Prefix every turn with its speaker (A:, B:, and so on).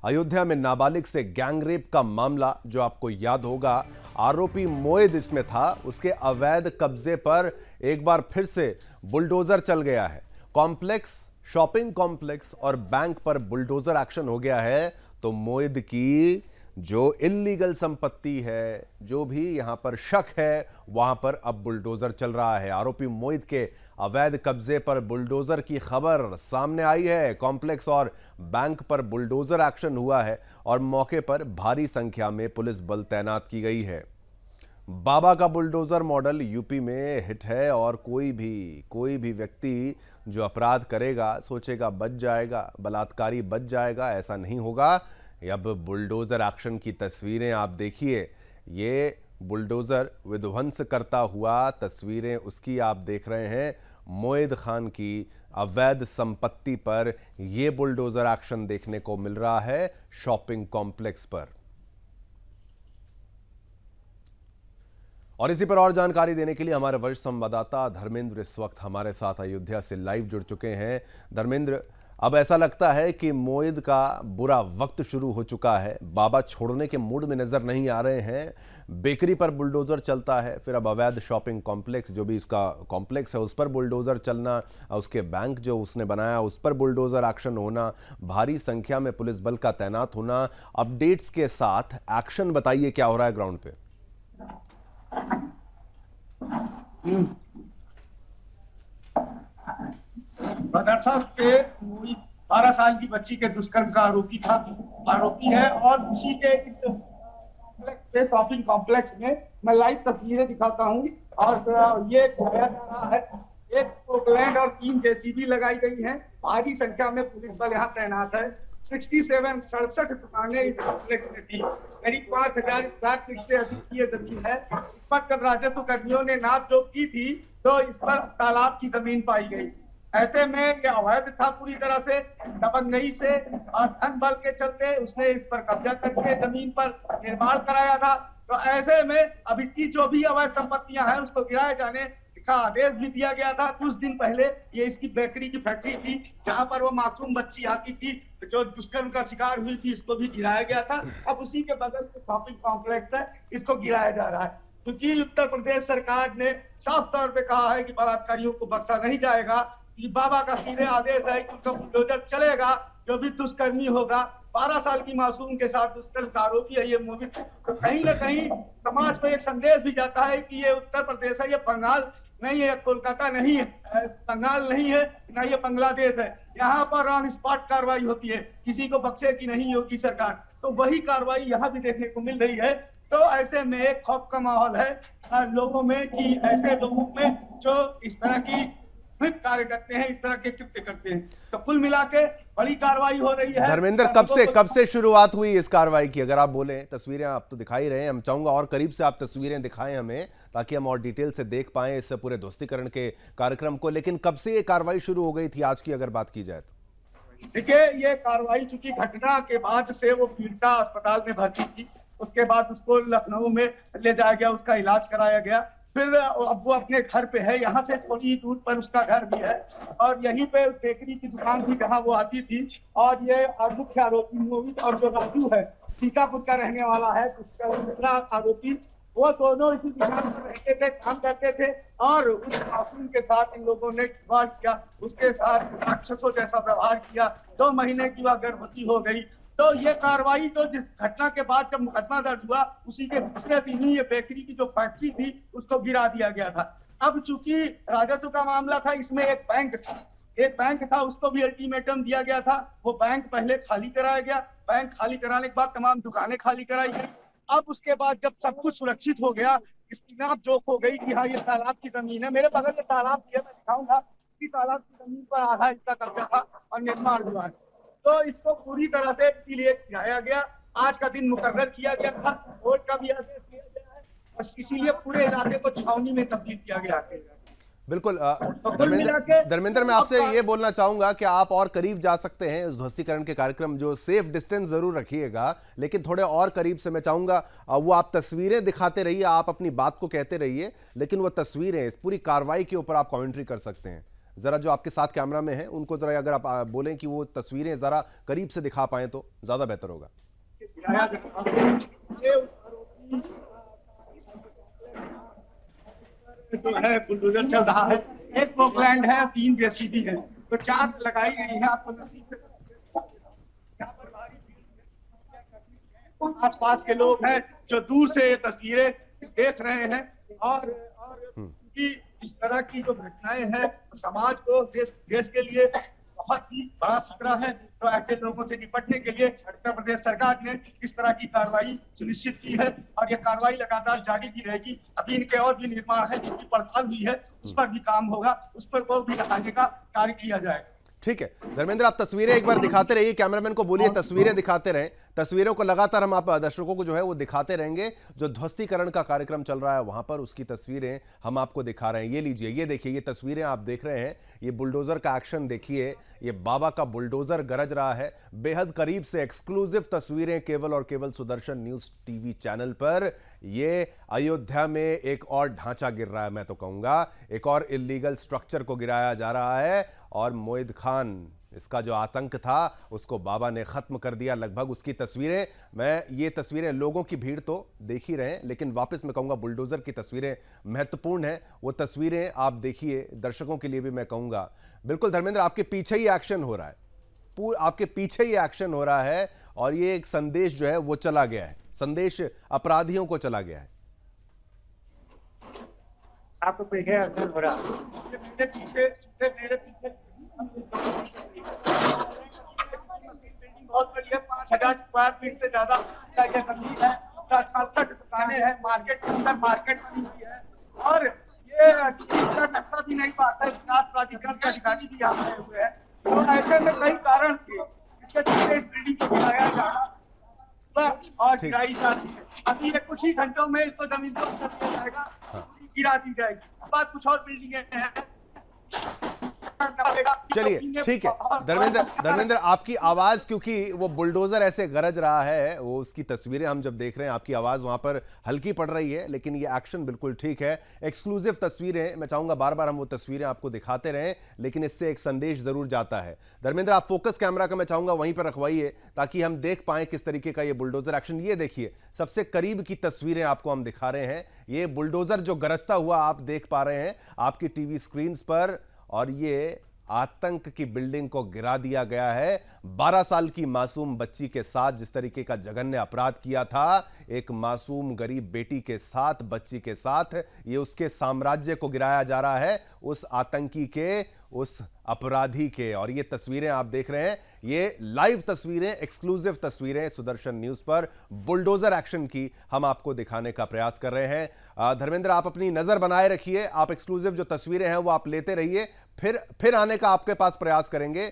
A: अयोध्या में नाबालिग से गैंगरेप का मामला जो आपको याद होगा, आरोपी मोएद इसमें था। उसके अवैध कब्जे पर एक बार फिर से बुलडोजर चल गया है। कॉम्प्लेक्स, शॉपिंग कॉम्प्लेक्स और बैंक पर बुलडोजर एक्शन हो गया है। तो मोएद की जो इल्लीगल संपत्ति है, जो भी यहां पर शक है, वहां पर अब बुलडोजर चल रहा है। आरोपी मोएद के अवैध कब्जे पर बुलडोजर की खबर सामने आई है। कॉम्प्लेक्स और बैंक पर बुलडोजर एक्शन हुआ है और मौके पर भारी संख्या में पुलिस बल तैनात की गई है। बाबा का बुलडोजर मॉडल यूपी में हिट है और कोई भी व्यक्ति जो अपराध करेगा सोचेगा बच जाएगा, बलात्कारी बच जाएगा, ऐसा नहीं होगा। अब बुलडोजर एक्शन की तस्वीरें आप देखिए। ये बुलडोजर विध्वंस करता हुआ तस्वीरें उसकी आप देख रहे हैं। मोएद खान की अवैध संपत्ति पर यह बुलडोजर एक्शन देखने को मिल रहा है शॉपिंग कॉम्प्लेक्स पर। और इसी पर और जानकारी देने के लिए हमारे वरिष्ठ संवाददाता धर्मेंद्र इस वक्त हमारे साथ अयोध्या से लाइव जुड़ चुके हैं। धर्मेंद्र, अब ऐसा लगता है कि मोएद का बुरा वक्त शुरू हो चुका है। बाबा छोड़ने के मूड में नजर नहीं आ रहे हैं। बेकरी पर बुलडोजर चलता है, फिर अब अवैध शॉपिंग कॉम्प्लेक्स, जो भी इसका कॉम्प्लेक्स है, उस पर बुलडोजर चलना, उसके बैंक जो उसने बनाया उस पर बुलडोजर एक्शन होना, भारी संख्या में पुलिस बल का तैनात होना। अपडेट्स के साथ एक्शन बताइए, क्या हो रहा है ग्राउंड पे?
B: मदरसा के 12 साल की बच्ची के दुष्कर्म का आरोपी है और उसी के इस कॉम्प्लेक्स पे, शॉपिंग कॉम्प्लेक्स में मैं लाइव तस्वीरें दिखाता हूँ। और ये दिखाया जा रहा है, एक पोकलैंड और 3 जेसीबी लगाई गई हैं। भारी संख्या में पुलिस बल यहाँ तैनात है। 67 दुकानें इस कॉम्प्लेक्स में थी। करीब 5000 स्क्वायर फीट से अधिक की ये जमीन है। इस पर जब राजस्व कर्मियों ने नाप जोख की थी तो इस पर तालाब की जमीन पाई गई। ऐसे में ये अवैध था पूरी तरह से, दबंगई से और धन बल के चलते उसने इस पर कब्जा करके जमीन पर निर्माण कराया था। तो ऐसे में अब इसकी जो भी अवैध संपत्तियां हैं उसको गिराए जाने का आदेश भी दिया गया था। कुछ दिन पहले ये इसकी बेकरी की फैक्ट्री थी जहां पर वो मासूम बच्ची आती थी जो दुष्कर्म का शिकार हुई थी, इसको भी गिराया गया था। अब उसी के बगल में शॉपिंग कॉम्प्लेक्स है, इसको गिराया जा रहा है क्योंकि उत्तर प्रदेश सरकार ने साफ तौर पे कहा है कि बलात्कारियों को बख्शा नहीं जाएगा। कि बाबा का सीधे आदेश है कि उनका बुलडोजर चलेगा, जो भी दुष्कर्मी होगा। 12 साल की मासूम के साथ दुष्कर्म का आरोपी है ये मोहित। तो कहीं ना कहीं समाज को एक संदेश भी जाता है कि ये उत्तर प्रदेश है, ये बंगाल नहीं है, कोलकाता नहीं है, बंगाल नहीं है, ना ये बांग्लादेश है। यहाँ पर ऑन स्पॉट कार्रवाई होती है, किसी को बख्शेगी नहीं योगी सरकार। तो वही कार्रवाई यहाँ भी देखने को मिल रही है। तो ऐसे में एक खौफ का माहौल है लोगों में कि ऐसे लोगों में जो इस तरह की कार्य करते हैं, इस तरह के कृत्य करते हैं। तो कुल मिला के बड़ी कार्रवाई हो रही है।
A: धर्मेंद्र, कब से शुरुआत हुई इस कार्रवाई की? अगर आप बोले, तस्वीरें आप तो दिखाई रहे हैं, हम चाहूंगा और करीब से आप तस्वीरें दिखाएं हमें, ताकि हम और डिटेल से देख पाएं इस पूरे ध्वस्तीकरण के कार्यक्रम को। लेकिन कब से ये कार्रवाई शुरू हो गई थी आज की अगर बात की जाए तो?
B: देखिए, ये कार्रवाई चूंकि घटना के बाद से वो पीड़िता अस्पताल में भर्ती थी, उसके बाद उसको लखनऊ में ले जाया गया, उसका इलाज कराया गया। फिर अब वो अपने घर पे है, यहाँ से थोड़ी ही दूर पर उसका घर भी है और यहीं पे बेकरी की दुकान थी जहाँ वो आती थी। और ये मुख्य आरोपी मोहित और जो राजू है, सीतापुर का रहने वाला है, उसका दूसरा आरोपी, वो दोनों इसी दुकान पर रहते थे, काम करते थे। और उस मासूम के साथ इन लोगों ने खिलवाड़ किया, उसके साथ राक्षसों जैसा व्यवहार किया। 2 महीने की वह गर्भवती हो गई। तो ये कार्रवाई तो जिस घटना के बाद जब मुकदमा दर्ज हुआ उसी के दूसरे दिन ही ये बेकरी की जो फैक्ट्री थी उसको गिरा दिया गया था। अब चूंकि राजस्व का मामला था, इसमें एक बैंक था, उसको भी अल्टीमेटम दिया गया था। वो बैंक पहले खाली कराया गया। बैंक खाली कराने के बाद तमाम दुकानें खाली कराई गई। अब उसके बाद जब सब कुछ सुरक्षित हो गया, इसकी नाप जोख हो गई कि हाँ ये तालाब की जमीन है। मेरे बगल में तालाब भी है, मैं दिखाऊंगा कि तालाब की जमीन पर आधा इसका कब्जा था और निर्माण हुआ है। तो इसको पूरी तरह से इसीलिए गिराया गया। आज का दिन मुकर्रर किया गया था, कोर्ट का भी आदेश दिया गया है और इसीलिए पूरे इलाके को छावनी में तब्दील किया गया है।
A: बिल्कुल।
B: तो
A: धर्मेंद्र, मैं आपसे ये बोलना चाहूंगा कि आप और करीब जा सकते हैं इस ध्वस्तीकरण के कार्यक्रम, जो सेफ डिस्टेंस जरूर रखिएगा, लेकिन थोड़े और करीब से मैं चाहूंगा वो आप तस्वीरें दिखाते रहिए, आप अपनी बात को कहते रहिए, लेकिन वो तस्वीरें, इस पूरी कार्रवाई के ऊपर आप कमेंट्री कर सकते हैं। जरा जो आपके साथ कैमरा में हैं उनको जरा अगर आप बोलें कि वो तस्वीरें जरा करीब से दिखा पाएं तो ज्यादा बेहतर होगा।
B: ये आरोपी जो है बुलडोजर चल रहा है, एक पोकलैंड है, 3 जेसीबी है, तो 4 लगाई गई है। आपको नजदीक से यहाँ पर भारी भीड़ है। आसपास के लोग हैं जो दूर से ये तस्वीरें देख रहे हैं और कि इस तरह की जो घटनाएं हैं समाज को देश के लिए बहुत ही बड़ा खतरा है। तो ऐसे लोगों से निपटने के लिए उत्तर प्रदेश सरकार ने इस तरह की कार्रवाई सुनिश्चित की है और ये कार्रवाई लगातार जारी भी रहेगी। अभी इनके और भी निर्माण है जिनकी पड़ताल हुई है, उस पर भी काम होगा, उस पर को भी हटाने का कार्य किया जाएगा।
A: ठीक है धर्मेंद्र, आप तस्वीरें एक बार दिखाते रहिए, कैमरामैन को बोलिए तस्वीरें दिखाते रहें। तस्वीरों को लगातार हम आप दर्शकों को जो है वो दिखाते रहेंगे। जो ध्वस्तीकरण का कार्यक्रम चल रहा है वहां पर उसकी तस्वीरें हम आपको दिखा रहे हैं। ये लीजिए, ये देखिए, ये तस्वीरें आप देख रहे हैं। ये बुलडोजर का एक्शन देखिए, ये बाबा का बुलडोजर गरज रहा है। बेहद करीब से एक्सक्लूसिव तस्वीरें केवल और केवल सुदर्शन न्यूज टीवी चैनल पर। ये अयोध्या में एक और ढांचा गिर रहा है, मैं तो कहूंगा एक और इलीगल स्ट्रक्चर को गिराया जा रहा है और मोहिद खान, इसका जो आतंक था उसको बाबा ने खत्म कर दिया लगभग। उसकी तस्वीरें, ये तस्वीरें, लोगों की भीड़ तो देख ही रहे हैं, लेकिन वापस मैं कहूंगा बुलडोजर की तस्वीरें महत्वपूर्ण हैं। वो तस्वीरें आप देखिए, दर्शकों के लिए भी मैं कहूंगा। बिल्कुल धर्मेंद्र, आपके पीछे ही एक्शन हो रहा है, आपके पीछे ही एक्शन हो रहा है और ये एक संदेश जो है वो चला गया है, संदेश अपराधियों को चला गया है।
B: आपको पीछे एक्शन हो रहा है, मेरे पीछे बहुत बड़ी है, 5000 स्क्वायर फीट से ज्यादा का ये जमीन है, 67 दुकानें हैं, मार्केट के अंदर मार्केट बनी हुई है और ये इसका नक्शा भी नहीं पास है। विकास प्राधिकरण के अधिकारी भी यहाँ आए हुए हैं। तो ऐसे में कई कारण थे इसके चलते बिल्डिंग को गिराया जाना और गिराई जाती है। अभी ये कुछ ही घंटों में इसको जमीन को कर दिया जाएगा, गिरा दी जाएगी। बाद कुछ और बिल्डिंगें हैं।
A: चलिए ठीक है धर्मेंद्र, आपकी आवाज, क्योंकि वो बुलडोजर ऐसे गरज रहा है, वो उसकी तस्वीरें हम जब देख रहे हैं, आपकी आवाज वहां पर हल्की पड़ रही है, लेकिन ये एक्शन बिल्कुल ठीक है। एक्सक्लूसिव तस्वीरें, मैं चाहूंगा बार बार हम वो तस्वीरें आपको दिखाते रहें, लेकिन इससे एक संदेश जरूर जाता है। धर्मेंद्र, आप फोकस कैमरा का मैं चाहूंगा वहीं पर रखवाइए ताकि हम देख पाए किस तरीके का ये बुलडोजर एक्शन। ये देखिए, सबसे करीब की तस्वीरें आपको हम दिखा रहे हैं। ये बुलडोजर जो गरजता हुआ आप देख पा रहे हैं आपकी टीवी स्क्रीन पर, और ये आतंक की बिल्डिंग को गिरा दिया गया है। 12 साल की मासूम बच्ची के साथ जिस तरीके का जघन्य अपराध किया था, एक मासूम गरीब बेटी के साथ, बच्ची के साथ, ये उसके साम्राज्य को गिराया जा रहा है, उस आतंकी के, उस अपराधी के। और ये तस्वीरें आप देख रहे हैं, ये लाइव तस्वीरें, एक्सक्लूसिव तस्वीरें सुदर्शन न्यूज पर बुलडोजर एक्शन की हम आपको दिखाने का प्रयास कर रहे हैं। धर्मेंद्र, आप अपनी नजर बनाए रखिए, आप एक्सक्लूसिव जो तस्वीरें हैं वो आप लेते रहिए, फिर आने का आपके पास प्रयास करेंगे